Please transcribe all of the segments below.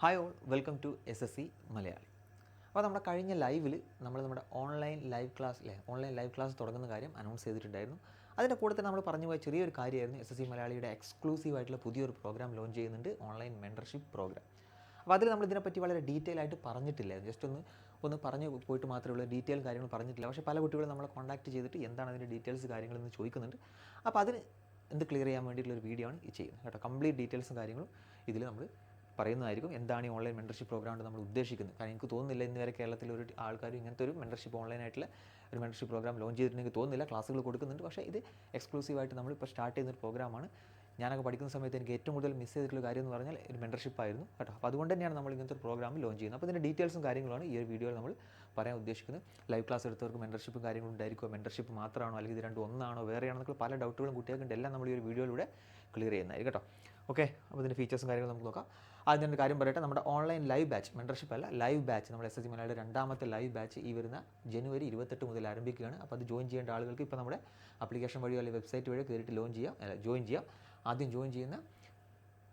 Hi all, welcome to SSC Malayali. അപ്പോൾ നമ്മുടെ കഴിഞ്ഞ ലൈവിൽ നമ്മുടെ ഓൺലൈൻ ലൈവ് ക്ലാസ് തുടങ്ങുന്ന കാര്യം അനൗൺസ് ചെയ്തിട്ടുണ്ടായിരുന്നു. അതിൻ്റെ കൂടെ തന്നെ നമ്മൾ പറഞ്ഞു പോയ ചെറിയൊരു കാര്യമായിരുന്നു SSC മലയാളിയുടെ എക്സ്ക്ലൂസീവ് ആയിട്ടുള്ള പുതിയൊരു പ്രോഗ്രാം ലോഞ്ച് ചെയ്യുന്നുണ്ട്, ഓൺലൈൻ മെൻറ്റർഷിപ്പ് പ്രോഗ്രാം. അപ്പോൾ അതിൽ നമ്മൾ ഇതിനെപ്പറ്റി വളരെ ഡീറ്റെയിൽ ആയിട്ട് പറഞ്ഞിട്ടില്ലായിരുന്നു. ജസ്റ്റ് ഒന്ന് പറഞ്ഞു പോയിട്ട് മാത്രമേ ഉള്ളൂ, ഡീറ്റെയിൽ കാര്യങ്ങൾ പറഞ്ഞിട്ടില്ല. പക്ഷേ പല കുട്ടികളും നമ്മളെ കോൺടാക്ട് ചെയ്തിട്ട് എന്താണ് അതിൻ്റെ ഡീറ്റെയിൽസ് കാര്യങ്ങളെന്ന് ചോദിക്കുന്നുണ്ട്. അപ്പോൾ അതിന് ക്ലിയർ ചെയ്യാൻ വേണ്ടിയിട്ടുള്ളൊരു വീഡിയോ ആണ് ഈ ചെയ്യുന്നത് കേട്ടോ. കംപ്ലീറ്റ് ഡീറ്റെയിൽസും കാര്യങ്ങളും ഇതിൽ നമ്മൾ പറയുന്നതായിരിക്കും. എന്താണ് ഈ ഓൺലൈൻ മെൻറ്റർഷിപ്പ് പ്രോഗ്രാം കൊണ്ട് നമ്മൾ ഉദ്ദേശിക്കുന്നത്? കാരണം എനിക്ക് തോന്നുന്നില്ല ഇന്ന് വരെ കേരളത്തിൽ ഒരു ആൾക്കാരും ഇങ്ങനത്തെ ഒരു മെൻറ്റർഷിപ്പ് ഓൺലൈനായിട്ടുള്ള ഒരു മെൻറ്റർഷിപ്പ് പ്രോഗ്രാം ലോഞ്ച് ചെയ്തിട്ടുണ്ടെങ്കിൽ തോന്നുന്നില്ല. ക്ലാസ്സുകൾ കൊടുക്കുന്നുണ്ട്, പക്ഷേ ഇത് എക്സ്ക്ലൂസീവായിട്ട് നമ്മളിപ്പോൾ സ്റ്റാർട്ട് ചെയ്യുന്നൊരു പ്രോഗ്രാമാണ്. ഞാനൊക്കെ പഠിക്കുന്ന സമയത്ത് എനിക്ക് ഏറ്റവും കൂടുതൽ മിസ് ചെയ്തിട്ടുള്ള കാര്യം എന്ന് പറഞ്ഞാൽ ഒരു മെൻറ്റർഷിപ്പ് ആയിരുന്നു കേട്ടോ. അപ്പോൾ അതുകൊണ്ട് തന്നെയാണ് നമ്മൾ ഇങ്ങനത്തെ ഒരു പ്രോഗ്രാം ലോഞ്ച് ചെയ്യുന്നത്. അപ്പോൾ ഇതിൻ്റെ ഡീറ്റെയിൽസും കാര്യങ്ങളാണ് ഈ ഒരു വീഡിയോയിൽ നമ്മൾ പറയാൻ ഉദ്ദേശിക്കുന്നത്. ലൈവ് ക്ലാസ് എടുത്തവർക്ക് മെൻറ്റർഷിപ്പും കാര്യങ്ങളും ഉണ്ടായിരിക്കുമോ, മെൻറ്റർഷിപ്പ് മാത്രമാണോ അല്ലെങ്കിൽ ഇത് രണ്ടും ഒന്നാണോ വേറെയാണെന്നൊക്കെ പല ഡൗട്ടുകളും കുട്ടികൾക്കുണ്ട്. എല്ലാം നമ്മൾ ഈ ഒരു വീഡിയോയിലൂടെ ക്ലിയർ ചെയ്യുന്നതായിരിക്കും കേട്ടോ. ഓക്കെ, അപ്പോൾ ഇതിൻ്റെ ഫീച്ചേഴ്സും കാര്യങ്ങളും നമുക്ക് നോക്കാം. ആദ്യം ഒരു കാര്യം പറയട്ടെ, നമ്മുടെ ഓൺലൈൻ ലൈവ് ബാച്ച്, മെൻറ്റർഷിപ്പ് അല്ല ലൈവ് ബാച്ച്, നമ്മുടെ SSC മലയാളിയുടെ രണ്ടാമത്തെ ലൈവ് ബാച്ച് ഈ വരുന്ന ജനുവരി 28 മുതൽ ആരംഭിക്കുകയാണ്. അപ്പോൾ അത് ജോയിൻ ചെയ്യേണ്ട ആളുകൾക്ക് ഇപ്പോൾ നമ്മുടെ ആപ്ലിക്കേഷൻ വഴിയോ അല്ലെങ്കിൽ വെബ്സൈറ്റ് വഴിയോ കയറിയിട്ട് ജോയിൻ ചെയ്യാം. ആദ്യം ജോയിൻ ചെയ്യുന്ന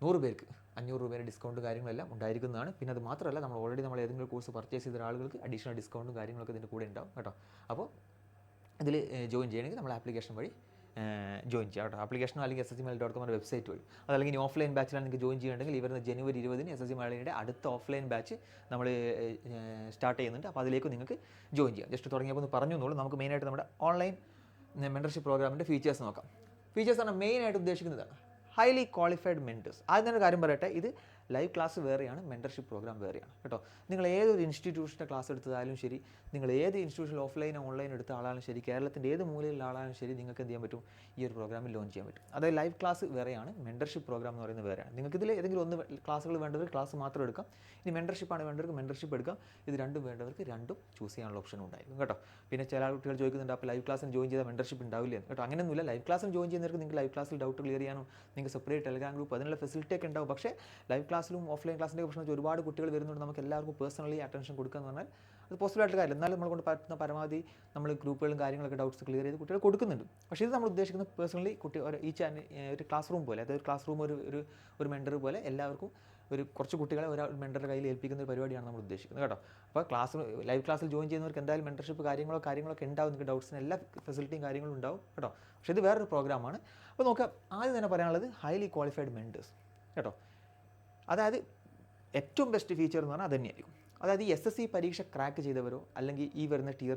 100 പേർക്ക് 500 രൂപയുടെ ഡിസ്കൗണ്ട് കാര്യങ്ങളെല്ലാം ഉണ്ടായിരിക്കുന്നതാണ്. പിന്നെ അത് മാത്രമല്ല, നമ്മൾ ഏതെങ്കിലും കോഴ്സ് പർച്ചേസ് ചെയ്ത ആളുകൾക്ക് അഡീഷണൽ ഡിസ്കൗണ്ടും കാര്യങ്ങളൊക്കെ ഇതിൻ്റെ കൂടെ ഉണ്ടാവും കേട്ടോ. അപ്പോൾ ഇതിൽ ജോയിൻ ചെയ്യണമെങ്കിൽ നമ്മൾ ആപ്ലിക്കേഷൻ വഴി ജോയിൻ ചെയ്യാം കേട്ടോ. ആപ്ലിക്കേഷനോ അല്ലെങ്കിൽ SSCMലയാളി.com എന്ന വെബ്സൈറ്റ് വഴി. അതല്ലെങ്കിൽ ഇനി ഓഫ്ലൈൻ ബാച്ചിലാണ് നിങ്ങൾക്ക് ജോയിൻ ചെയ്യണമെങ്കിൽ ഈ വരുന്ന ജനുവരി 20 SSC മലയാളിയുടെ അടുത്ത ഓഫ്ലൈൻ ബാച്ച് നമ്മൾ സ്റ്റാർട്ട് ചെയ്യുന്നുണ്ട്. അപ്പോൾ അതിലേക്ക് നിങ്ങൾക്ക് ജോയിൻ ചെയ്യാം. ജസ്റ്റ് തുടങ്ങിയപ്പോൾ ഒന്ന് പറഞ്ഞു എന്നുള്ളൂ. നമുക്ക് മെയിനായിട്ട് നമ്മുടെ ഓൺലൈൻ മെൻറ്റർഷിപ്പ് പ്രോഗ്രാമിൻ്റെ ഫീച്ചേഴ്സ് നോക്കാം. ഫീച്ചേഴ്സ് ആണ് മെയിനായിട്ട് ഉദ്ദേശിക്കുന്നതാണ് ഹൈലി ക്വാളിഫൈഡ് മെൻറ്റേഴ്സ്. ആദ്യം തന്നെ കാര്യം പറയട്ടെ, ഇത് ലൈവ് ക്ലാസ് വേറെയാണ്, മെൻറ്റർഷിപ്പ് പ്രോഗ്രാം വേറെയാണ് കേട്ടോ. നിങ്ങൾ ഏതൊരു ഇൻസ്റ്റിറ്റ്യൂഷൻ്റെ ക്ലാസ് എടുത്തതായാലും ശരി, നിങ്ങൾ ഏത് ഇൻസ്റ്റിറ്റ്യൂഷനിൽ ഓഫ്ലൈനോ ഓൺലൈൻ എടുത്ത ആളാലും ശരി, കേരളത്തിൻ്റെ ഏത് മൂലയിലുള്ള ആളാലും ശരി, നിങ്ങൾക്ക് എന്ത് ചെയ്യാൻ പറ്റും, ഈ ഒരു പ്രോഗ്രാമിൽ ലോഞ്ച് ചെയ്യാൻ പറ്റും. അതായത് ലൈവ് ക്ലാസ് വേറെയാണ്, മെൻറ്റർഷിപ്പ് പ്രോഗ്രാം എന്ന് പറയുന്നത് വേറെയാണ്. നിങ്ങൾക്ക് ഇതിൽ ഏതെങ്കിലും ഒന്ന് ക്ലാസ്സുകൾ വേണ്ടവർ ക്ലാസ് മാത്രം എടുക്കാം. ഇനി മെൻറ്റർഷിപ്പാണ് വേണ്ടവർക്ക് മെൻറ്റർഷിപ്പ് എടുക്കാം. ഇത് രണ്ടും വേണ്ടവർക്ക് രണ്ടും ചൂസ് ചെയ്യാനുള്ള ഓപ്ഷൻ ഉണ്ടായിരിക്കും കേട്ടോ. പിന്നെ ചില കുട്ടികൾ ചോദിക്കുന്നുണ്ട്, അപ്പോൾ ലൈവ് ക്ലാസ്സിന് ജോയിൻ ചെയ്താൽ മെൻറ്റർഷിപ്പ് ഉണ്ടാവില്ല കേട്ടോ. അങ്ങനെയൊന്നുമില്ല. ലൈവ് ക്ലാസ്സിന് ജോയിൻ ചെയ്യുന്നവർക്ക് നിങ്ങൾക്ക് ലൈവ് ക്ലാസ്സിൽ ഡൗട്ട് ക്ലിയർ ചെയ്യാനും നിങ്ങൾക്ക് സെപ്പറേറ്റ് ടെലഗ്രാം ഗ്രൂപ്പ് അതിനുള്ള ഫെസിലിറ്റി ഒക്കെ ഉണ്ടാവും. പക്ഷേ ലൈവ് ക്ലാസ്സിലും ഓഫ്ലൈൻ ക്ലാസ്സിൻ്റെ പ്രശ്നം ഒരുപാട് കുട്ടികൾ വരുന്നുണ്ട്. നമുക്ക് എല്ലാവർക്കും പേഴ്സണലി അറ്റൻഷൻ കൊടുക്കുക എന്ന് പറഞ്ഞാൽ അത് പോസിബിൾ ആയിട്ടുള്ള കാര്യം. എന്നാലും നമ്മൾ കൊണ്ട് പറ്റുന്ന പരമാവധി നമ്മൾ ഗ്രൂപ്പുകളും കാര്യങ്ങളൊക്കെ ഡൗട്ട്സ് ക്ലിയർ ചെയ്ത് കുട്ടികൾ കൊടുക്കുന്നുണ്ട്. പക്ഷേ ഇത് നമ്മൾ ഉദ്ദേശിക്കുന്നത് പേഴ്സണലി ഒരു ക്ലാസ് റൂം പോലെ, അതായത് ക്ലാസ് റൂം ഒരു മെൻറ്റർ പോലെ എല്ലാവർക്കും കുറച്ച് കുട്ടികളെ ഒരാൾ മെൻറ്ററുടെ കയ്യിൽ ഏൽപ്പിക്കുന്ന ഒരു പരിപാടിയാണ് നമ്മൾ ഉദ്ദേശിക്കുന്നത് കേട്ടോ. അപ്പോൾ ലൈവ് ക്ലാസ്സിൽ ജോയിൻ ചെയ്യുന്നവർക്ക് എന്തായാലും മെൻറ്റർഷിപ്പ് കാര്യങ്ങളൊക്കെ ഉണ്ടാവും. നിങ്ങൾക്ക് ഡൗട്ട്സിന് എല്ലാ ഫെസിലിറ്റിയും കാര്യങ്ങളും ഉണ്ടാവും കേട്ടോ. പക്ഷേ ഇത് വേറൊരു പ്രോഗ്രാമാണ്. അപ്പോൾ നോക്കാം, ആദ്യം തന്നെ പറയാനുള്ളത് ഹൈലി ക്വാളിഫൈഡ് മെൻറ്റേഴ്സ് കേട്ടോ. അതായത് ഏറ്റവും ബെസ്റ്റ് ഫീച്ചർ എന്ന് പറഞ്ഞാൽ അത് തന്നെയായിരിക്കും. അതായത് ഈ SSC പരീക്ഷ ക്രാക്ക് ചെയ്തവരോ, അല്ലെങ്കിൽ ഈ വരുന്ന Tier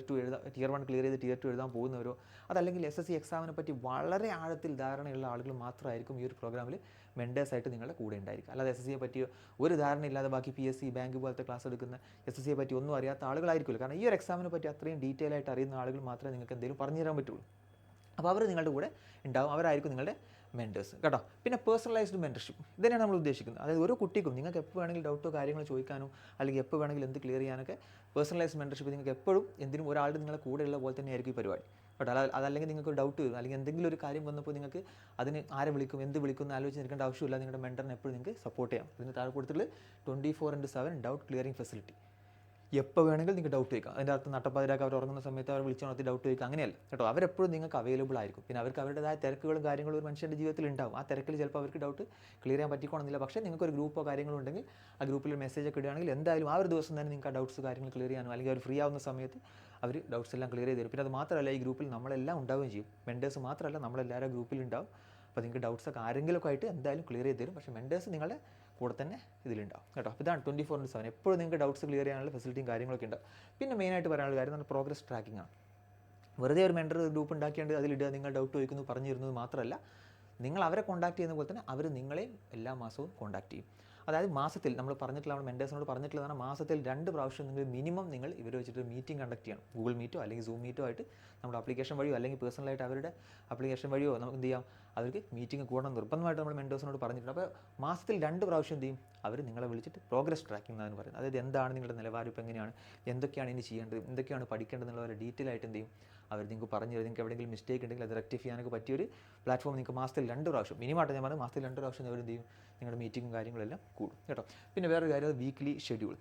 1 ക്ലിയർ ചെയ്ത് Tier 2 എഴുതാൻ പോകുന്നവരോ, അതല്ലെങ്കിൽ SSC എക്സാമിനെ പറ്റി വളരെ ആഴത്തിൽ ധാരണയുള്ള ആളുകൾ മാത്രമായിരിക്കും ഈ ഒരു പ്രോഗ്രാമിൽ മെൻറ്റേഴ്സായിട്ട് നിങ്ങളുടെ കൂടെ ഉണ്ടായിരിക്കും. അല്ലാതെ SSCയെ പറ്റി ഒരു ധാരണയില്ലാതെ ബാക്കി PSC ബാങ്ക് പോലത്തെ ക്ലാസ് എടുക്കുന്ന SSCയെ പറ്റി ഒന്നും അറിയാത്ത ആളുകളായിരിക്കില്ല. കാരണം ഈ ഒരു എക്സാമിനെ പറ്റി അത്രയും ഡീറ്റെയിൽ ആയിട്ട് അറിയുന്ന ആളുകൾ മാത്രമേ നിങ്ങൾക്ക് എന്തെങ്കിലും പറഞ്ഞു തരാൻ പറ്റുള്ളൂ. അപ്പോൾ അവർ നിങ്ങളുടെ കൂടെ ഉണ്ടാവും, അവരായിരിക്കും നിങ്ങളുടെ മെൻറ്റേഴ്സ് കേട്ടോ. പിന്നെ പേഴ്സണലൈസ്ഡ് മെൻറ്റർഷിപ്പ്, ഇതന്നെയാണ് നമ്മൾ ഉദ്ദേശിക്കുന്നത്. അതായത് ഓരോ കുട്ടിക്കും നിങ്ങൾക്ക് എപ്പോൾ വേണമെങ്കിലും ഡൗട്ടോ കാര്യങ്ങൾ ചോദിക്കാനോ അല്ലെങ്കിൽ എപ്പോൾ വേണമെങ്കിലും എന്ത് ക്ലിയർ ചെയ്യാനൊക്കെ പേഴ്സണലൈസ്ഡ് മെൻറ്റർഷിപ്പ് നിങ്ങൾക്ക് എപ്പോഴും എന്തിനും ഒരാളുടെ നിങ്ങളുടെ കൂടെയുള്ള പോലെ തന്നെ ആയിരിക്കും ഈ പരിപാടി കേട്ടോ. അതല്ലെങ്കിൽ നിങ്ങൾക്ക് ഒരു ഡൗട്ട് വരും, അല്ലെങ്കിൽ എന്തെങ്കിലും ഒരു കാര്യം വന്നപ്പോൾ നിങ്ങൾക്ക് അതിന് ആരെ വിളിക്കും എന്ത് വിളിക്കും എന്ന് ആലോചിച്ച് നിൽക്കേണ്ട ആവശ്യമില്ല. നിങ്ങളുടെ മെൻറ്ററിനെ എപ്പോഴും നിങ്ങൾക്ക് സപ്പോർട്ട് ചെയ്യാം. ഇതിന് താഴെ കൊടുത്തിട്ടുള്ള 24/7 ഡൗട്ട് ക്ലിയറിംഗ് ഫെസിലിറ്റി. എപ്പോൾ വേണമെങ്കിൽ നിങ്ങൾക്ക് ഡൗട്ട് ചോദിക്കാം. അതിൻ്റെ അകത്ത് നട്ടപ്പാതിരാക്ക് അവർ ഉറങ്ങുന്ന സമയത്ത് അവർ വിളിച്ചുണർത്തി ഡൗട്ട് ചോദിക്കുക, അങ്ങനെയല്ല കേട്ടോ. അവരെപ്പോഴും നിങ്ങൾക്ക് അവൈലബിൾ ആയിരിക്കും. പിന്നെ അവർക്ക് അവരുടേതായ തിരക്കുകളും കാര്യങ്ങളും ഒരു മനുഷ്യൻ്റെ ജീവിതത്തിൽ ഉണ്ടാവും. ആ തിരക്കിൽ ചിലപ്പോൾ അവർക്ക് ഡൗട്ട് ക്ലിയർ ചെയ്യാൻ പറ്റിക്കണമെന്നില്ല. പക്ഷേ നിങ്ങൾക്കൊരു ഗ്രൂപ്പോ കാര്യങ്ങളോ ഉണ്ടെങ്കിൽ ആ ഗ്രൂപ്പിൽ മെസ്സേജ് ഒക്കെ ഇടുകയാണെങ്കിൽ എന്തായാലും ആ ഒരു ദിവസം തന്നെ നിങ്ങൾക്ക് ആ ഡൗട്ട്സ് കാര്യങ്ങൾ ക്ലിയർ ചെയ്യാനോ, അല്ലെങ്കിൽ അവർ ഫ്രീ ആവുന്ന സമയത്ത് അവർ ഡൗട്ട്സ് എല്ലാം ക്ലിയർ ചെയ്ത് തരും. പിന്നെ അത് മാത്രമല്ല, ഈ ഗ്രൂപ്പിൽ നമ്മളെല്ലാം ഉണ്ടാവുകയും ചെയ്യും. മെൻറ്റേഴ്സ് മാത്രമല്ല, നമ്മളെല്ലാവരും ഗ്രൂപ്പിലുണ്ടാവും. അപ്പോൾ നിങ്ങൾക്ക് ഡൗട്ട്സൊക്കെ ആരെങ്കിലുമൊക്കെ ആയിട്ട് എന്തായാലും ക്ലിയർ ചെയ്ത് തരും. പക്ഷേ മെൻറ്റേഴ്സ് നിങ്ങളുടെ കൂടെ തന്നെ ഇതിലുണ്ടാവും കേട്ടോ. അപ്പോൾ ഇതാണ് 24/7 എപ്പോഴും നിങ്ങൾക്ക് ഡൗട്ട്സ് ക്ലിയർ ചെയ്യാനുള്ള ഫെസിലിറ്റിയും കാര്യങ്ങളൊക്കെ ഉണ്ടാവും. പിന്നെ മെയിനായിട്ട് പറയാനുള്ള കാര്യം നമ്മുടെ പ്രോഗ്രസ് ട്രാക്കിംഗ് ആണ്. വെറുതെ ഒരു മെൻറ്റർ ഗ്രൂപ്പ് ഉണ്ടാക്കിയാണ്ട് അതിലിടുക, നിങ്ങൾ ഡൗട്ട് ചോദിക്കുന്നു പറഞ്ഞു തരുന്നത് മാത്രമല്ല, നിങ്ങൾ അവരെ കോൺടാക്ട് ചെയ്യുന്ന പോലെ തന്നെ അവർ നിങ്ങളെയും എല്ലാ മാസവും കോൺടാക്ട് ചെയ്യും. അതായത് മാസത്തിൽ നമ്മൾ പറഞ്ഞിട്ടുള്ള നമ്മുടെ മെൻറ്റേഴ്സിനോട് പറഞ്ഞിട്ടുള്ളതാണ്, മാസത്തിൽ 2 പ്രാവശ്യം നിങ്ങൾ ഇവർ വെച്ചിട്ട് മീറ്റിംഗ് കണ്ടക്ട് ചെയ്യണം. ഗൂഗിൾ മീറ്റോ അല്ലെങ്കിൽ സൂം മീറ്റോ ആയിട്ട് നമ്മുടെ ആപ്ലിക്കേഷൻ വഴിയോ അല്ലെങ്കിൽ പേഴ്സണലായിട്ട് അവരുടെ ആപ്ലിക്കേഷൻ വഴിയോ നമുക്ക് എന്ത് ചെയ്യാം, അവർക്ക് മീറ്റിംഗ് കൂടണം നിർബന്ധമായിട്ട് നമ്മൾ മെൻറ്റേഴ്സിനോട് പറഞ്ഞിട്ടുണ്ട്. അപ്പോൾ മാസത്തിൽ 2 പ്രാവശ്യം എന്ത് ചെയ്യും, അവർ നിങ്ങളെ വിളിച്ചിട്ട് പ്രോഗ്രസ് ട്രാക്കിംഗ് എന്ന് പറയുന്നത്. അതായത് എന്താണ് നിങ്ങളുടെ നിലവാരം, ഇപ്പോൾ എങ്ങനെയാണ്, എന്തൊക്കെയാണ് ഇനി ചെയ്യേണ്ടത്, എന്തൊക്കെയാണ് പഠിക്കേണ്ടത് എന്നുള്ളവരെ ഡീറ്റെയിൽ ആയിട്ട് എന്ത് ചെയ്യും അവർ നിങ്ങൾക്ക് പറഞ്ഞു തരും. നിങ്ങൾക്ക് എവിടെയെങ്കിലും മിസ്റ്റേക്ക് ഉണ്ടെങ്കിൽ അത് റെക്ടിഫൈ ചെയ്യാനൊക്കെ പറ്റിയൊരു പ്ലാറ്റ്ഫോം നിങ്ങൾക്ക് മാസത്തിൽ 2 പ്രാവശ്യം മിനിമമായിട്ട് ഞാൻ പറഞ്ഞത് മാസത്തിൽ 2 പ്രാവശ്യം അവർ എന്ത് ചെയ്യും, നിങ്ങളുടെ മീറ്റിങ്ങും കാര്യങ്ങളെല്ലാം കൂടും കേട്ടോ. പിന്നെ വേറൊരു കാര്യം, വീക്ക്ലി ഷെഡ്യൂൾ.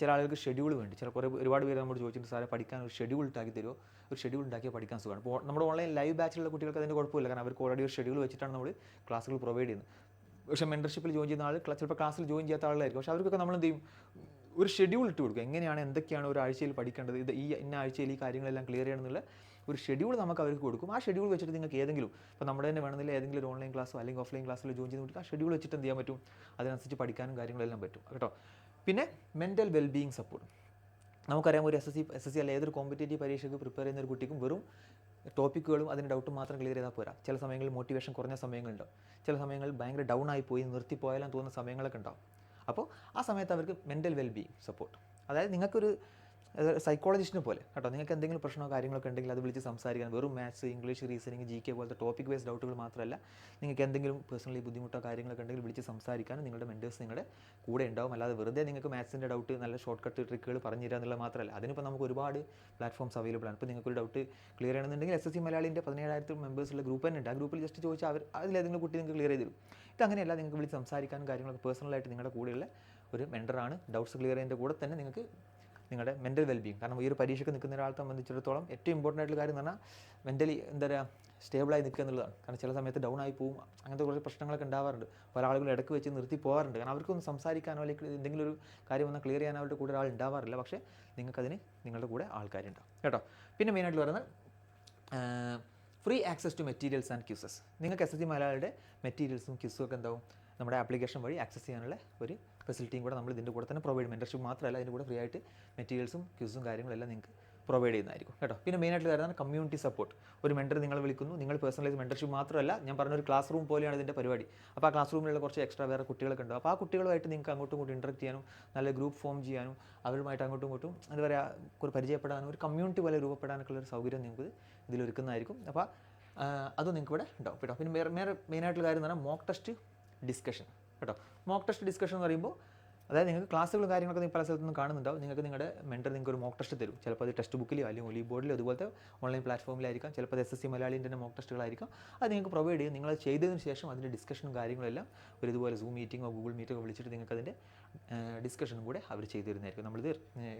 ചില ആളുകൾക്ക് ഷെഡ്യൂൾ വേണ്ടി, ഒരുപാട് പേര് നമ്മൾ ചോദിച്ചിട്ടുണ്ട്, സാറെ പഠിക്കാൻ ഒരു ഷെഡ്യൂൾ ഉണ്ടാക്കി തരുമോ, ഒരു ഷെഡ്യൂൾ ഉണ്ടാക്കിയാൽ പഠിക്കാൻ സുഖമാണ്. അപ്പോൾ നമ്മുടെ ഓൺലൈൻ ലൈവ് ബാച്ചിലുള്ള കുട്ടികൾക്ക് അതിൻ്റെ കുഴപ്പമില്ല. കാരണം അവർക്ക് ഓൾറെഡി ഒരു ഷെഡ്യൂൾ വെച്ചിട്ടാണ് നമ്മൾ ക്ലാസ്സുകൾ പ്രൊവൈഡ് ചെയ്യുന്നത്. പക്ഷേ മെൻറ്റർഷിപ്പിൽ ജോയിൻ ചെയ്യുന്ന ആൾ ചിലപ്പോൾ ക്ലാസ്സിൽ ജോയിൻ ചെയ്യാത്ത ആളായിരിക്കും. പക്ഷേ അവർക്കൊക്കെ നമ്മൾ എന്ത് ചെയ്യും, ഒരു ഷെഡ്യൂൾ ഇട്ട് കൊടുക്കും. എങ്ങനെയാണ് എന്തൊക്കെയാണ് ഒരു ആഴ്ചയിൽ പഠിക്കേണ്ടത്, ഇത് ഈ ഇന്ന ആഴ്ചയിൽ ഈ കാര്യങ്ങളെല്ലാം ക്ലിയർ ചെയ്യണമെന്നുള്ള ഒരു ഷെഡ്യൂൾ നമുക്ക് അവർക്ക് കൊടുക്കും. ആ ഷെഡ്യൂൾ വെച്ചിട്ട് നിങ്ങൾക്ക് ഏതെങ്കിലും, ഇപ്പോൾ നമ്മുടെ തന്നെ വേണമെന്നില്ല ഏതെങ്കിലും ഒരു ഓൺലൈൻ ക്ലാസ്സോ അല്ലെങ്കിൽ ഓഫ്ലൈൻ ക്ലാസ്സിൽ ജോയിൻ ചെയ്ത് കൊടുക്കുക. ആ ഷെഡ്യൂൾ വെച്ചിട്ട് എന്ത് ചെയ്യാൻ പറ്റും, അതിനനുസരിച്ച് പഠിക്കാനും കാര്യങ്ങളെല്ലാം പറ്റും കേട്ടോ. പിന്നെ മെൻ്റൽ വെൽബീയിങ് സപ്പോർട്ട്. നമുക്കറിയാം ഒരു എസ് എസ് സി അല്ല ഏതൊരു കോമ്പറ്റേറ്റീവ് പരീക്ഷയ്ക്ക് പ്രിപ്പയർ ചെയ്യുന്ന ഒരു കുട്ടിക്കും വെറും ടോപ്പിക്കുകളും അതിൻ്റെ ഡൗട്ടും മാത്രം ക്ലിയർ ചെയ്താൽ പോരാ. ചില സമയങ്ങളിൽ മോട്ടിവേഷൻ കുറഞ്ഞ സമയങ്ങളുണ്ടാവും, ചില സമയങ്ങളിൽ ഭയങ്കര ഡൗൺ ആയിപ്പോയി നിർത്തിപ്പോയാലും തോന്നുന്ന സമയങ്ങളൊക്കെ ഉണ്ടാവും. അപ്പോൾ ആ സമയത്ത് അവർക്ക് മെൻ്റൽ വെൽബീയിങ് സപ്പോർട്ട്, അതായത് നിങ്ങൾക്കൊരു സൈക്കോളജിസ്റ്റിനെ പോലെ കേട്ടോ. നിങ്ങൾക്ക് എന്തെങ്കിലും പ്രശ്നമോ കാര്യങ്ങളൊക്കെ ഉണ്ടെങ്കിൽ അത് വിളിച്ച് സംസാരിക്കാൻ, വെറും മാത്സ്, ഇംഗ്ലീഷ്, റീസണിങ്, GK പോലത്തെ ടോപ്പിക് ബേസ്ഡ് ഡൗട്ടുകൾ മാത്രമല്ല, നിങ്ങൾക്ക് എന്തെങ്കിലും പേഴ്സണലി ബുദ്ധിമുട്ടോ കാര്യങ്ങളൊക്കെ ഉണ്ടെങ്കിൽ വിളിച്ച് സംസാരിക്കാനും നിങ്ങളുടെ മെൻറ്റേഴ്സ് നിങ്ങളുടെ കൂടെ ഉണ്ടാവും. അല്ലാതെ വെറുതെ നിങ്ങൾക്ക് മാത്സിൻ്റെ ഡൗട്ട് നല്ല ഷോർട്ട് കട്ട് ട്രിക്കുകൾ പറഞ്ഞു തരിക എന്നുള്ളത് മാത്രമല്ല, അതിനിപ്പോൾ നമുക്ക് ഒരുപാട് പ്ലാറ്റ്ഫോംസ് അവൈലബിൾ ആണ്. ഇപ്പോൾ നിങ്ങൾക്കൊരു ഡൗട്ട് ക്ലിയർ ചെയ്യണമെന്നുണ്ടെങ്കിൽ SSC മലയാളിൻ്റെ 17,000 മെമ്പേഴ്സുള്ള ഗ്രൂപ്പ് തന്നെ ഉണ്ട്. ആ ഗ്രൂപ്പിൽ ജസ്റ്റ് ചോദിച്ചാൽ അവർ അതിലേതെങ്കിലും കുട്ടി നിങ്ങൾക്ക് ക്ലിയർ ചെയ്ത് തരും. ഇതങ്ങനെയല്ല, നിങ്ങൾക്ക് വിളിച്ച് സംസാരിക്കാനും കാര്യങ്ങളൊക്കെ പേഴ്സണലായിട്ട് നിങ്ങളുടെ കൂടെയുള്ള ഒരു മെൻറ്ററാണ്. ഡൗട്ട്സ് ക്ലിയർ ചെയ്യുന്നതിൻ്റെ കൂടെ തന്നെ നിങ്ങൾക്ക് നിങ്ങളുടെ മെൻ്റൽ വെൽബീയിങ്, കാരണം ഈ ഒരു പരീക്ഷയ്ക്ക് നിൽക്കുന്ന ഒരാളെ സംബന്ധിച്ചിടത്തോളം ഏറ്റവും ഇമ്പോർട്ടൻ്റ് ആയിട്ടുള്ള കാര്യം എന്ന് പറഞ്ഞാൽ മെൻ്റലി എന്താ പറയുക സ്റ്റേബിളായി നിൽക്കുക എന്നുള്ളതാണ്. കാരണം ചില സമയത്ത് ഡൗൺ ആയി പോകും, അങ്ങനത്തെ കുറച്ച് പ്രശ്നങ്ങളൊക്കെ ഉണ്ടാവാറുണ്ട്. പല ആളുകൾ ഇടയ്ക്ക് വെച്ച് നിർത്തി പോകാറുണ്ട്. കാരണം അവർക്കൊന്ന് സംസാരിക്കാനോ അല്ലെങ്കിൽ എന്തെങ്കിലും ഒരു കാര്യം വന്നാൽ ക്ലിയർ ചെയ്യാനോ അവരുടെ കൂടെ ഒരാൾ ഉണ്ടാവാറില്ല. പക്ഷേ നിങ്ങൾക്കതിന് നിങ്ങളുടെ കൂടെ ആൾക്കാരുണ്ടാവും കേട്ടോ. പിന്നെ മെയിനായിട്ട് പറയുന്നത് free access to materials and quizzes. നിങ്ങൾക്ക് SSC മലയാളിയുടെ മെറ്റീരിയൽസും ക്യൂസും ഒക്കെ എന്താവും നമ്മുടെ ആപ്ലിക്കേഷൻ വഴി ആക്സസ് ചെയ്യാനുള്ള ഒരു ഫെസിലിറ്റിയും കൂടെ നമ്മൾ ഇതിൻ്റെ കൂടെ തന്നെ പ്രൊവൈഡ് ചെയ്യും. മെൻറ്റർഷിപ്പ് മാത്രമല്ല, അതിൻ്റെ കൂടെ ഫ്രീ ആയിട്ട് മെറ്റീരിയൽസും ക്യൂസും കാര്യങ്ങളെല്ലാം നിങ്ങൾക്ക് പ്രൊവൈഡ് ചെയ്യുന്നതായിരിക്കും കേട്ടോ. പിന്നെ മെയിനായിട്ട് വരുന്നത് കമ്മ്യൂണിറ്റി സപ്പോർട്ട്. ഒരു മെൻറ്റർ നിങ്ങൾ വിളിക്കുന്നു, നിങ്ങൾ പേഴ്സണലൈസ് മെൻറ്റർഷിപ്പ് മാത്രമല്ല, ഞാൻ പറഞ്ഞൊരു ക്ലാസ് റൂം പോലെയാണ് ഇതിൻ്റെ പരിപാടി. അപ്പോൾ ആ ക്ലാസ് റൂമിലുള്ള കുറച്ച് എക്സ്ട്രാ വേറെ കുട്ടികളൊക്കെ ഉണ്ടാവും. അപ്പോൾ ആ കുട്ടികളുമായിട്ട് നിങ്ങൾക്ക് അങ്ങോട്ടും ഇങ്ങോട്ടും ഇൻട്രാക്ട് ചെയ്യാനും നല്ല ഗ്രൂപ്പ് ഫോം ചെയ്യാനും അവരുമായിട്ട് അങ്ങോട്ടും ഇങ്ങോട്ടും എന്താ പറയുക ഒരു പരിചയപ്പെടാനും ഒരു കമ്മ്യൂണിറ്റി പോലെ രൂപപ്പെടാനൊക്കെ ഒരു സൗകര്യം നിങ്ങൾക്ക് ഇതിലൊരുക്കുന്നതായിരിക്കും. അപ്പോൾ അത് നിങ്ങൾക്ക് ഇവിടെ ഉണ്ടാവും കേട്ടോ. പിന്നെ മെയിനായിട്ടുള്ള കാര്യം എന്ന് പറഞ്ഞാൽ മോക്ക് ടെസ്റ്റ് ഡിസ്കഷൻ കേട്ടോ. മോക്ക് ടെസ്റ്റ് ഡിസ്കഷൻ എന്ന് പറയുമ്പോൾ അതായത് നിങ്ങൾക്ക് ക്ലാസ്സുകളും കാര്യങ്ങളൊക്കെ നിങ്ങൾ പല സ്ഥലത്തുനിന്നും കാണുന്നുണ്ടാവും. നിങ്ങൾക്ക് നിങ്ങളുടെ മെൻറ്റർ നിങ്ങൾക്ക് ഒരു മോക്ക് ടെസ്റ്റ് തരും. ചിലപ്പോൾ അത് ടെക്സ്റ്റ് ബുക്കിലോ അല്ലെങ്കിൽ ഒലി ബോർഡിലോ അതുപോലത്തെ ഓൺലൈൻ പ്ലാറ്റ്ഫോമിലായിരിക്കാം, ചിലപ്പോൾ അത് SSC മലയാളിൻ്റെ തന്നെ മോക്ക് ടെസ്റ്റുകളായിരിക്കും. അത് നിങ്ങൾക്ക് പ്രൊവൈഡ് ചെയ്യും. നിങ്ങൾ ചെയ്തതിന് ശേഷം അതിൻ്റെ ഡിസ്കഷനും കാര്യങ്ങളെല്ലാം ഒരു ഇതുപോലെ സൂം മീറ്റിങ്ങോ ഗൂഗിൾ മീറ്റോ വിളിച്ചിട്ട് നിങ്ങൾക്ക് അതിൻ്റെ ഡിസ്കഷനും കൂടെ അവർ ചെയ്തു തരുന്നതായിരിക്കും. നമ്മളിത്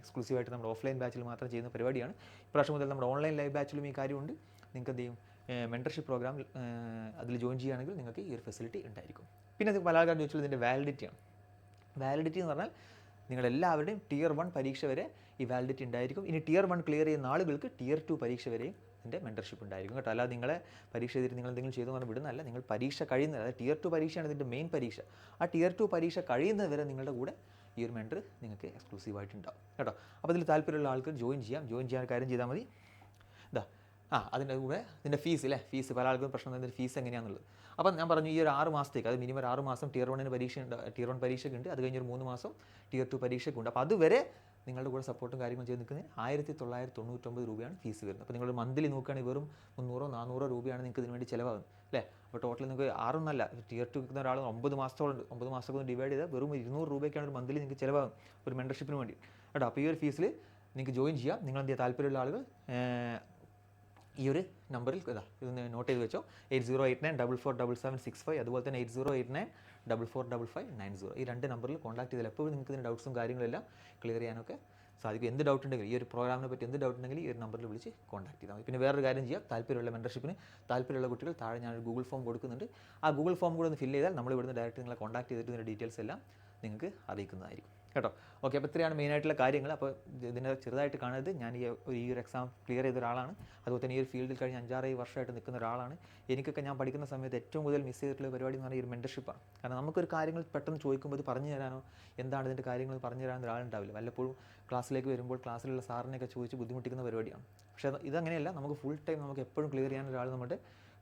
എക്സ്ക്ലൂസീവായിട്ട് നമ്മുടെ ഓഫ്ലൈൻ ബാച്ചിൽ മാത്രം ചെയ്യുന്ന പരിപാടിയാണ്. ഇപ്രാവശ്യം മുതൽ നമ്മുടെ ഓൺലൈൻ ലൈവ് ബാച്ചിലും ഈ കാര്യമുണ്ട്. നിങ്ങൾക്ക് എന്ത് ചെയ്യും, മെൻറ്റർഷിപ്പ് പ്രോഗ്രാം അതിൽ ജോയിൻ ചെയ്യുകയാണെങ്കിൽ നിങ്ങൾക്ക് ഈ ഒരു ഫെസിലിറ്റി ഉണ്ടായിരിക്കും. പിന്നെ അത് പല ആൾക്കാരും ചോദിച്ചാൽ ഇതിൻ്റെ വാലിഡിറ്റിയാണ്. വാലിഡിറ്റി എന്ന് പറഞ്ഞാൽ നിങ്ങളെല്ലാവരുടെയും Tier 1 പരീക്ഷ വരെ ഈ വാലിഡിറ്റി ഉണ്ടായിരിക്കും. ഇനി Tier 1 ക്ലിയർ ചെയ്യുന്ന ആളുകൾക്ക് Tier 2 പരീക്ഷ വരെയും ഇതിൻ്റെ മെൻറ്റർഷിപ്പ് ഉണ്ടായിരിക്കും കേട്ടോ. അല്ലാതെ നിങ്ങളെ പരീക്ഷ ചെയ്തിട്ട് നിങ്ങൾ എന്തെങ്കിലും ചെയ്തു പറഞ്ഞാൽ വിടുന്നതല്ല. നിങ്ങൾ പരീക്ഷ കഴിയുന്നത്, അതായത് Tier 2 പരീക്ഷയാണ് ഇതിൻ്റെ മെയിൻ പരീക്ഷ. ആ Tier 2 പരീക്ഷ കഴിയുന്നത് വരെ നിങ്ങളുടെ കൂടെ ഈ ഒരു മെൻറ്റർ നിങ്ങൾക്ക് എക്സ്ക്ലൂസീവായിട്ട് ഉണ്ടാവും കേട്ടോ. അപ്പോൾ ഇതിൽ താല്പര്യമുള്ള ആൾക്ക് ജോയിൻ ചെയ്യാൻ കാര്യം ചെയ്താൽ മതി. ഇതാ അതിൻ്റെ കൂടെ ഇതിൻ്റെ ഫീസ് പല ആൾക്കും പ്രശ്നം ഇതിൻ്റെ ഫീസ് എങ്ങനെയാണെന്നുള്ളത്. അപ്പം ഞാൻ പറഞ്ഞു ഈ ഒരു 6 മാസത്തേക്ക്, അത് മിനിമം 6 മാസം Tier 1 Tier 1 പരീക്ഷയ്ക്കുണ്ട്. അത് കഴിഞ്ഞൊരു 3 മാസം Tier 2 പരീക്ഷയ്ക്കുണ്ട്. അപ്പോൾ അതുവരെ നിങ്ങളുടെ കൂടെ സപ്പോർട്ടും കാര്യങ്ങളും ചെയ്ത് നിൽക്കുന്നതിന് 1999 രൂപയാണ് ഫീസ് വരുന്നത്. അപ്പോൾ നിങ്ങൾ മന്ത്ലി നോക്കുകയാണെങ്കിൽ വെറും 300-400 രൂപയാണ് നിങ്ങൾക്ക് ഇതിന് വേണ്ടി ചിലവാകുന്നത് അല്ലേ. അപ്പോൾ ടോട്ടൽ നിങ്ങൾക്ക് 6 എന്നല്ല, Tier 2 നിൽക്കുന്ന ഒരാൾ 9 മാസത്തോളം 9 മാസമൊക്കെ ഡിവൈഡ് ചെയ്താൽ വെറും 200 രൂപയ്ക്കാണ് ഒരു മന്ത്ലി നിങ്ങൾക്ക് ചിലവാകും ഒരു മെൻറ്റർഷിപ്പിന് വേണ്ടി കേട്ടോ. അപ്പോൾ ഈ ഒരു ഫീസിൽ നിങ്ങൾക്ക് ജോയിൻ ചെയ്യാം. നിങ്ങൾ എന്ത് ചെയ്യുക, താല്പര്യമുള്ള ആളുകൾ ഈ ഒരു നമ്പറിൽ ഇതൊന്ന് നോട്ട് ചെയ്ത് വെച്ചോ. 8089447765, അതുപോലെ തന്നെ 8089445590. ഈ 2 നമ്പറിൽ കോൺടാക്ട് ചെയ്താൽ എപ്പോഴും നിങ്ങൾക്ക് ഇതിൻ്റെ ഡൗട്ട്സും കാര്യങ്ങളെല്ലാം ക്ലിയർ ചെയ്യാനൊക്കെ സാധിക്കും. എന്ത് ഡൗട്ട് ഉണ്ടെങ്കിലും ഈ ഒരു പ്രോഗ്രാമിനെ പറ്റി എന്ത് ഡൗട്ട് ഉണ്ടെങ്കിലും ഈ ഒരു നമ്പറിൽ വിളിച്ച് കോൺടാക്ട് ചെയ്താൽ മതി. പിന്നെ വേറൊരു കാര്യം ചെയ്യാം, താല്പര്യമുള്ള മെൻറ്റർഷിപ്പിന് താല്പര്യമുള്ള കുട്ടികൾ താഴെ ഞാനൊരു ഗൂഗിൾ ഫോം കൊടുക്കുന്നുണ്ട്. ആ ഗൂഗിൾ ഫോം കൂടെ ഒന്ന് ഫില്ല് ചെയ്താൽ നമ്മൾ ഇവിടുന്ന് ഡയറക്റ്റ് നിങ്ങളെ കോൺടാക്ട് ചെയ്തിട്ട് ഇതിൻ്റെ ഡീറ്റെയിൽസ് എല്ലാം നിങ്ങൾക്ക് അറിയിക്കുന്നതായിരിക്കും കേട്ടോ. ഓക്കെ, അപ്പോൾ ഇത്രയാണ് മെയിനായിട്ടുള്ള കാര്യങ്ങൾ. അപ്പോൾ ഇതിനെ ചെറുതായിട്ട് കാണരുത്. ഞാൻ ഈ ഒരു എക്സാം ക്ലിയർ ചെയ്ത ഒരാളാണ്. അതുപോലെ തന്നെ ഈ ഒരു ഫീൽഡിൽ കഴിഞ്ഞ് 5-6 വർഷമായിട്ട് നിൽക്കുന്ന ഒരാളാണ്. എനിക്കൊക്കെ ഞാൻ പഠിക്കുന്ന സമയത്ത് ഏറ്റവും കൂടുതൽ മിസ് ചെയ്തിട്ടുള്ള പരിപാടി എന്ന് പറഞ്ഞാൽ ഈ ഒരു മെൻറ്റർഷിപ്പാണ്. കാരണം നമുക്കൊരു കാര്യങ്ങൾ പെട്ടെന്ന് ചോദിക്കുമ്പോൾ ഇത് പറഞ്ഞു തരാനോ എന്താണ് ഇതിൻ്റെ കാര്യങ്ങൾ പറഞ്ഞു തരാനോ ഒരാളുണ്ടാവില്ല. വല്ലപ്പോഴും ക്ലാസ്സിലേക്ക് വരുമ്പോൾ ക്ലാസ്സിലുള്ള സാറിനെയൊക്കെ ചോദിച്ച് ബുദ്ധിമുട്ടിക്കുന്ന പരിപാടിയാണ്. പക്ഷേ ഇതങ്ങനെയല്ല, നമുക്ക് ഫുൾ ടൈം നമുക്ക് എപ്പോഴും ക്ലിയർ ചെയ്യാൻ ഒരാൾ നമ്മുടെ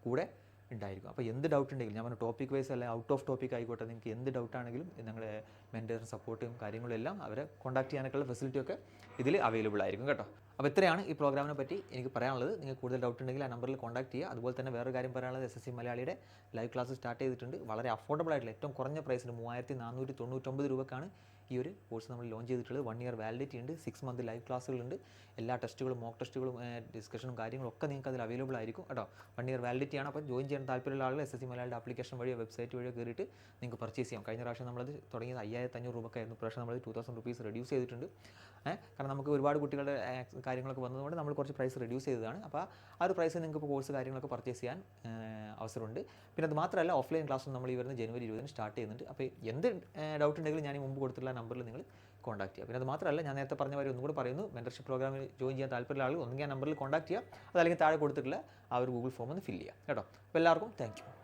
കൂടെ ഉണ്ടായിരിക്കും. അപ്പോൾ എന്ത് ഡൗട്ട് ഉണ്ടെങ്കിലും, ഞാൻ പറഞ്ഞ ടോപ്പിക് വൈസ് അല്ല ഔട്ട് ഓഫ് ടോപ്പിക് ആയിക്കോട്ടെ, നിങ്ങൾക്ക് എന്ത് ഡൗട്ടാണെങ്കിലും ഞങ്ങളുടെ മെൻറ്റർ സപ്പോർട്ടും കാര്യങ്ങളും എല്ലാം അവരെ കോൺടാക്ട് ചെയ്യാനൊക്കെയുള്ള ഫെസിലിറ്റിയൊക്കെ ഇതിൽ അവൈലബിൾ ആയിരിക്കും കേട്ടോ. അപ്പോൾ ഇത്രയാണ് ഈ പ്രോഗ്രാമിനെ പറ്റി എനിക്ക് പറയാനുള്ളത്. നിങ്ങൾക്ക് കൂടുതൽ ഡൗട്ട് ഉണ്ടെങ്കിൽ ആ നമ്പറിൽ കോൺടാക്ട് ചെയ്യുക. അതുപോലെ തന്നെ വേറൊരു കാര്യം പറയാനുള്ളത്, SSC മലയാളിയുടെ ലൈവ് ക്ലാസ് സ്റ്റാർട്ട് ചെയ്തിട്ടുണ്ട്. വളരെ അഫോർഡബിൾ ആയിട്ടുള്ള ഏറ്റവും കുറഞ്ഞ പ്രൈസിന് 3499 രൂപക്കാണ് ഈ ഒരു കോഴ്സ് നമ്മൾ ലോഞ്ച് ചെയ്തിട്ടുള്ളത്. 1 ഇയർ വാലിഡിറ്റി ഉണ്ട്, 6 മന്ത് ലൈവ് ക്ലാസ്സുകളുണ്ട്. എല്ലാ ടെസ്റ്റുകളും മോക്ക് ടെസ്റ്റുകളും ഡിസ്കഷനും കാര്യങ്ങളും ഒക്കെ നിങ്ങൾക്ക് അതിൽ അവൈലബിൾ ആയിരിക്കും കേട്ടോ. 1 ഇയർ വാലിഡിറ്റി ആണ്. അപ്പോൾ ജോയിൻ ചെയ്യേണ്ട ചെയ്യാൻ താല്പര്യമുള്ള ആളുകൾ SSC മലയാളിയുടെ ആപ്ലിക്കേഷൻ വഴിയോ വെബ്സൈറ്റ് വഴിയോ കയറിയിട്ട് നിങ്ങൾക്ക് പർച്ചേസ് ചെയ്യാം. കഴിഞ്ഞ പ്രാവശ്യം നമ്മളത് തുടങ്ങിയത് 5500 രൂപക്കായിരുന്നു. പ്രാവശ്യം നമ്മൾ 2000 റുപ്പീസ് റെഡ്യൂസ് ചെയ്തിട്ടുണ്ട്. കാരണം നമുക്ക് ഒരുപാട് കുട്ടികളുടെ കാര്യങ്ങളൊക്കെ വന്നതുകൊണ്ട് നമ്മൾ കുറച്ച് പ്രൈസ് റെഡ്യൂസ് ചെയ്തതാണ്. അപ്പോൾ ആ ഒരു പ്രൈസ് നിങ്ങൾക്ക് ഇപ്പോൾ കോഴ്സ് കാര്യങ്ങളൊക്കെ പർച്ചേസ് ചെയ്യാൻ അവസരമുണ്ട്. പിന്നെ അത് മാത്രമല്ല ഓഫ്ലൈൻ ക്ലാസ്സും നമ്മൾ ഈ വരുന്ന ജനുവരി 20 സ്റ്റാർട്ട് ചെയ്യുന്നുണ്ട്. അപ്പോൾ എന്ത് ഡൗട്ട് ഉണ്ടെങ്കിലും ഞാൻ ഈ മുമ്പ് കൊടുത്തിട്ടുള്ള നമ്പറിൽ നിങ്ങൾ കോൺടാക്ട് ചെയ്യുക. പിന്നെ അത് മാത്രമല്ല ഞാൻ നേരത്തെ പറഞ്ഞ കാര്യം ഒന്നും കൂടെ പറയുന്നു, മെൻറ്റർഷിപ്പ് പ്രോഗ്രാമിൽ ജോയിൻ ചെയ്യാൻ താല്പര്യമുള്ള ആളുകൾ ഒന്നുകിൽ ആ നമ്പറിൽ കോൺടാക്ട് ചെയ്യുക, അതല്ലെങ്കിൽ താഴെ കൊടുത്തിട്ടുള്ള ആ ഒരു ഗൂഗിൾ ഫോം ഒന്ന് ഫില്ല് ചെയ്യുക കേട്ടോ. അപ്പോൾ എല്ലാവർക്കും താങ്ക് യു.